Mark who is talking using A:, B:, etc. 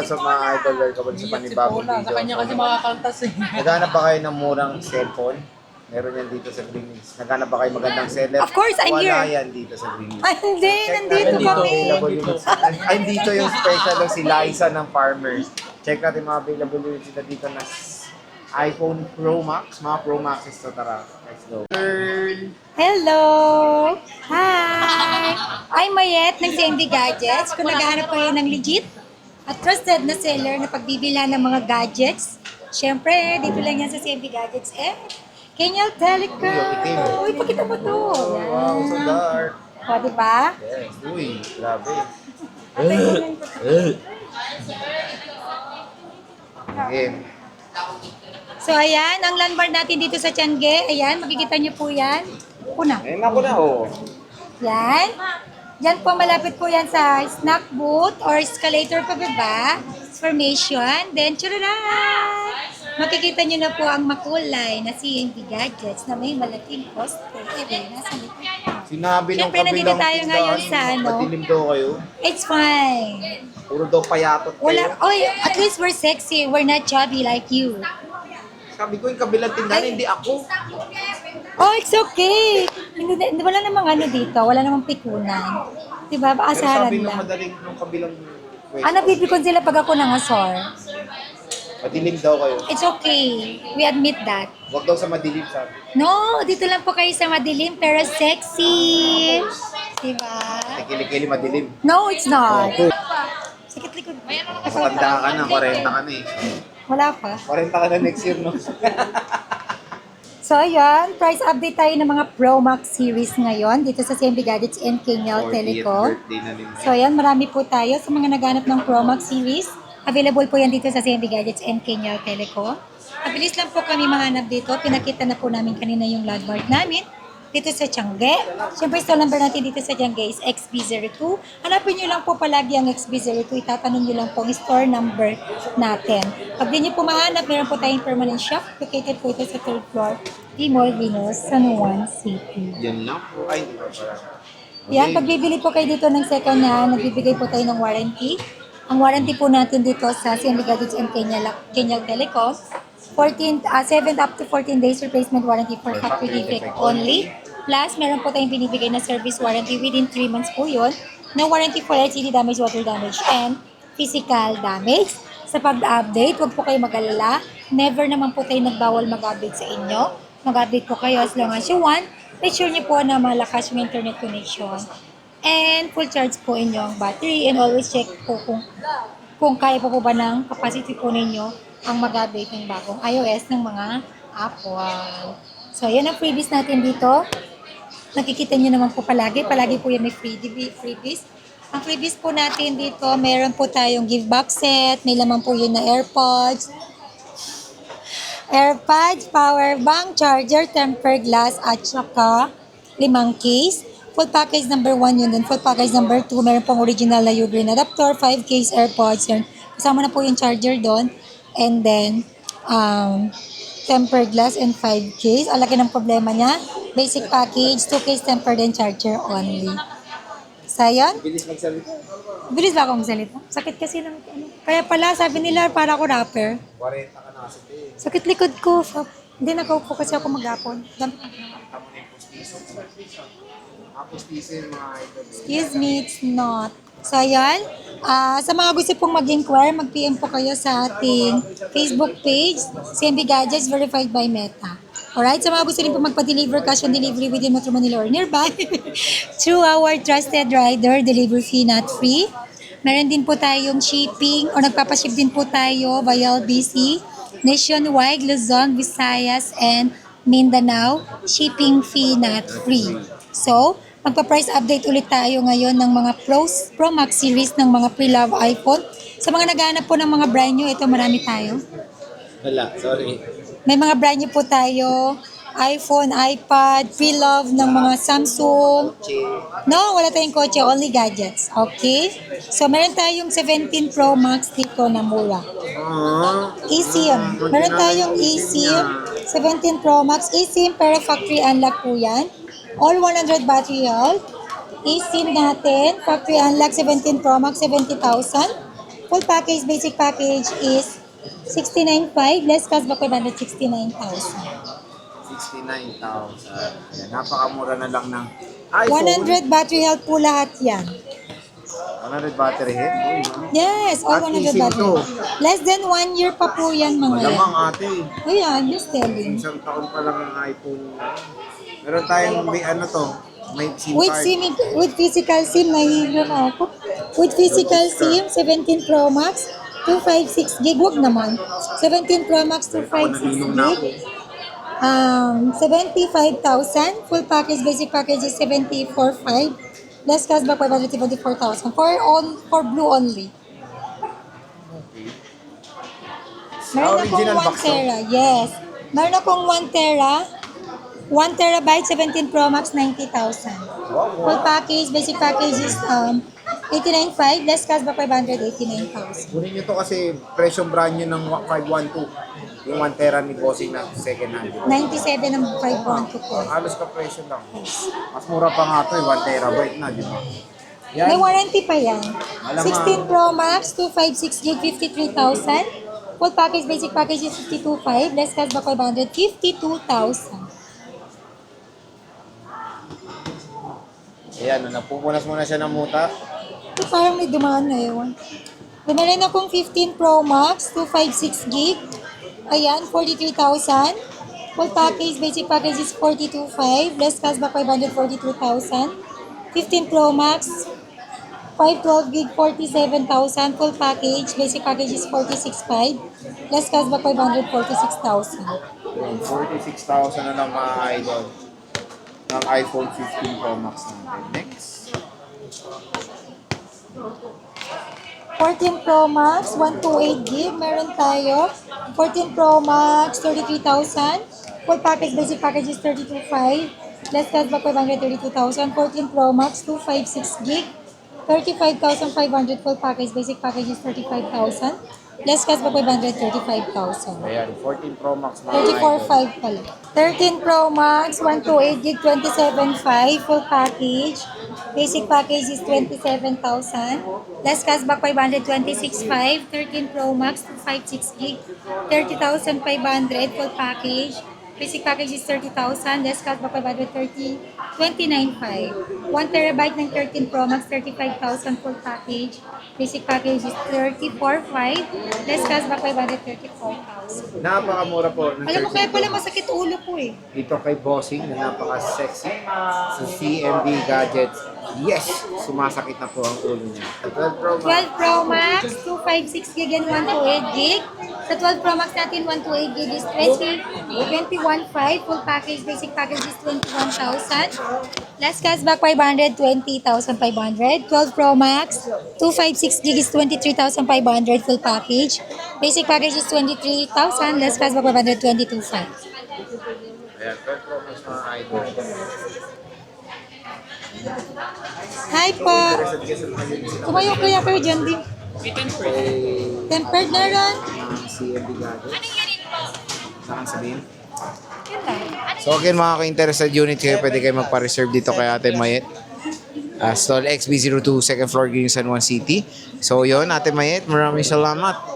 A: what's up mga idol? Welcome sa panibagong video.
B: Sa kanya kasi makakaltas eh.
A: Naghanap ba kayo ng murang cellphone? Meron yan dito sa Green Hills. Naghanap ba kayo magandang seller?
C: Of course, I'm here.
A: Wala yan dito sa Green Hills.
C: Ay, hindi. Nandito kami.
A: Ay, dito yung special ng si Liza ng Farmers. Check natin mga available yung sila dito na iPhone Pro Max. Mga Pro Maxes to, tara. Let's go. Girl!
C: Hello! Hi! I'm Mayet ng CMD Gadgets. Kung naghahanap kayo ng legit at trusted na seller na pagbibila ng mga gadgets, syempre, dito lang yan sa CMD Gadgets. Kenyal Telecom! Uy, pakita mo to!
A: Wow, so dark.
C: O, diba?
A: Yes. Uy, grabe. Okay.
C: So, ayan, ang landmark natin dito sa Tiangge. Ayan, makikita niyo po yan. Una.
A: Ayun ako na, oh.
C: Yan. Yan po, malapit po yan sa snack booth or escalator pababa. Formation. Then, churaran! Makikita nyo na po ang makulay na CMD Gadgets na may malaking poste. Nasa likod po.
A: Sinabi ng
C: Siyempre, nandito
A: kabilang
C: tayo ngayon sa ano.
A: madilim daw kayo.
C: It's fine.
A: Puro daw payatot kayo.
C: Wala, at least we're sexy. We're not chubby like you.
A: Sabi ko yung kabilang tindahan, hindi ako.
C: Oh, it's okay. Wala namang ano dito. Wala namang pikunan. Diba?
A: Pero
C: Asaran
A: sabi nung
C: lang.
A: madaling nung kabilang
C: Napipikon sila pag ako nangasor.
A: madilim daw kayo.
C: It's okay. We admit that.
A: Huwag daw sa madilim, sabi.
C: No, dito lang po kayo sa madilim pero sexy. Diba?
A: Kilikili madilim.
C: No, it's not.
A: Oh,
C: Sakit likod.
A: matanda ka na, 40 ka na eh.
C: Wala pa.
A: 40 ka na next year, no?
C: So, ayan. Price update tayo ng mga Pro Max series ngayon dito sa CMB Gadgets and Kenyal
A: 40th
C: Telecom.
A: birthday na nila.
C: So, ayan. Marami po tayo sa mga naghanap ng Pro Max series. Available po yan dito sa CMB Gadgets and Kenyal Telecom. Mabilis lang po kami mahanap dito. Pinakita na po namin kanina yung landmark namin dito sa Tiangge. Siyempre, store number natin dito sa Tiangge is XB02. Hanapin nyo lang po palagi ang XB02. Itatanong nyo lang po ang store number natin. Pag di nyo po mahanap, meron po tayong permanent shop. Located po ito sa 3rd floor, Timor Venus, San Juan City.
A: Yan lang po. Ay, hindi ba pala?
C: Yan, pag bibili po kayo dito ng second hand, nagbibigay po tayo ng warranty. Ang warranty po natin dito sa CMB Gadgets and Kenyal Telecom, 7 up to 14 days replacement warranty for factory defect only. Plus, meron po tayong binibigay na service warranty within 3 months po yun. No warranty for LCD damage, water damage, and physical damage. Sa pag-update, huwag po kayo mag-alala. Never naman po tayo nagbawal mag-update sa inyo. Mag-update po kayo as long as you want. Make sure niyo po na malakas yung internet connection. And full charge po inyong battery. And always check po kung kaya po ba ng capacity po ninyo ang mag-update ng bagong iOS ng mga Apple. So, yan ang freebies natin dito. Nakikita nyo naman po palagi. Palagi po yan may freebies. Ang freebies po natin dito, meron po tayong give box set. May laman po yun na AirPods, power bank, charger, tempered glass, at saka 5 case. Full package number 1 yun. Then full package number 2, meron pong original na Ugreen adapter, 5 case AirPods. Yun. Kasama na po yung charger doon. And then, tempered glass and 5 case. Alaki ng problema niya. Basic package, 2 case tempered and charger only. So, yun.
A: Bilis magsalita.
C: Bilis ba akong salita? Sakit kasi ng ano. Kaya pala, sabi nila, para ako rapper.
A: 40 ka na kasi.
C: Sakit likod ko. Hindi nakaupo kasi ako maghapon.
A: Tama na yung pustiso. Pustiso yung mga idol.
C: Excuse me, it's not. So, ayan. Sa mga gusto pong mag-inquire, mag-PM po kayo sa ating Facebook page, CMB Gadgets Verified by Meta. Alright? Sa mga gusto rin po magpa-deliver, cash on delivery within Metro Manila or nearby. Through our trusted rider, delivery fee not free. Meron din po tayong shipping o nagpapaship din po tayo via LBC, nationwide, Luzon, Visayas, and Mindanao. Shipping fee not free. So, magpa-price update ulit tayo ngayon ng mga Pro Max series ng mga pre-love iPhone. Sa mga naghahanap po ng mga brand new, ito marami tayo.
A: Wala, sorry.
C: May mga brand new po tayo. iPhone, iPad, pre-love ng mga Samsung. No, wala tayong kotse, only gadgets. Okay? So, meron tayong 17 Pro Max dito na mura. eSIM. Meron tayong eSIM, 17 Pro Max. eSIM, pero factory unlock po yan. All 100 battery health. eSIM natin, factory unlock 17 Pro Max, 70,000. Full package, basic package is 69.5, less cashback 569,000.
A: 69,000. Ayan, napakamura na lang ng iPhone.
C: 100 battery health po lahat yan.
A: 100 battery head. Uy, no?
C: Yes, all
A: At
C: 100
A: eSIM
C: battery.
A: to.
C: Less than 1 year pa po yan mga yan.
A: Malamang ate.
C: Ayan, just telling.
A: Isang taon pa lang ang iPhone. Meron tayong may ano to, may SIM
C: With
A: card.
C: SIM, with physical SIM, nahihilo na ako. With physical SIM, 17 Pro Max, 256 gig, wag naman. 17 Pro Max, 256 gig. 75,000. Full package, basic package is 74,500. Less cashback 574,000. For blue only. Meron
A: Original
C: akong 1
A: box to?
C: tera, yes. Meron akong 1 tera. 1 terabyte, 17 Pro Max, 90,000. Full package, basic package is 89,500. Less cashback 589,000.
A: Kunin nyo to kasi presyong brand nyo ng 512. Yung 1 tera ni Bossing na second hand.
C: 97 ang 512 po.
A: Halos ka presyo lang. Mas mura pa nga to 1 terabyte na, di ba?
C: May warranty pa yan.
A: Malamang.
C: 16 Pro Max, 256 gig, 53,000. Full package, basic package is 52,500. Less cashback 500, 52,000.
A: Ayan, napupunas muna siya ng muta.
C: Parang may dumaan na yun. Meron akong 15 Pro Max, 256 gig. Ayan, 43,000. Full package, basic package is 42,500. Less cashback 542,000. 15 Pro Max, 512 gig, 47,000. Full package, basic package is 46,500. Less cashback 546,000.
A: 46,000 na lang mga idol ng iPhone 15 Pro Max natin. Next.
C: 14 Pro Max, 128 gig, meron tayo. 14 Pro Max, 33,000. Full package, basic package is 32,500. Less cashback 532,000. 14 Pro Max, 256 gig, 35,500. Full package, basic package is 35,000. Less cashback 535,000.
A: Ayan, 14 Pro Max mga idol.
C: 34,500 pala. 13 Pro Max, 128 gig, 27,500. Full package. Basic package is 27,000. Less cashback 526,500. 13 Pro Max, 256 gig, 30,500. Full package. Basic package is 30,000. Less cashback 29,500. 1 terabyte ng 13 Pro Max, 35,000. Full package. Basic package is 34,500. Less cashback 534,000.
A: Napakamura po. ng
C: Alam mo
A: 13
C: kaya pala
A: Pro Max.
C: masakit ulo ko eh.
A: Dito kay Bossing na napaka-sexy sa CMB Gadgets. Yes! Sumasakit na po ang ulo niya. 12 Pro Max.
C: 12 Pro Max, 256 gig and 128 gig. Sa 12 Pro Max natin, 128 gig is 21,500. Full package, basic package is 21,000. Less cashback 520,500. 12 Pro Max, 256 gig is 23,500. Full package. Basic package is 23,000. Less cashback 522,500.
A: Ayan, 12 Pro Max mga idol.
C: Hi po!
A: Interested ka sa mga units na
C: Tumayo kaya kayo dyan din.
A: kay
C: Tempered na ron.
A: CMB Gadgets. Saan sabihin?
C: Yun lang.
A: So again mga ka-interested unit kayo, pwede kayo magpa-reserve dito kay Ate Mayet. Stall XB02, second floor, Green San Juan City. So yun, Ate Mayet, maraming salamat.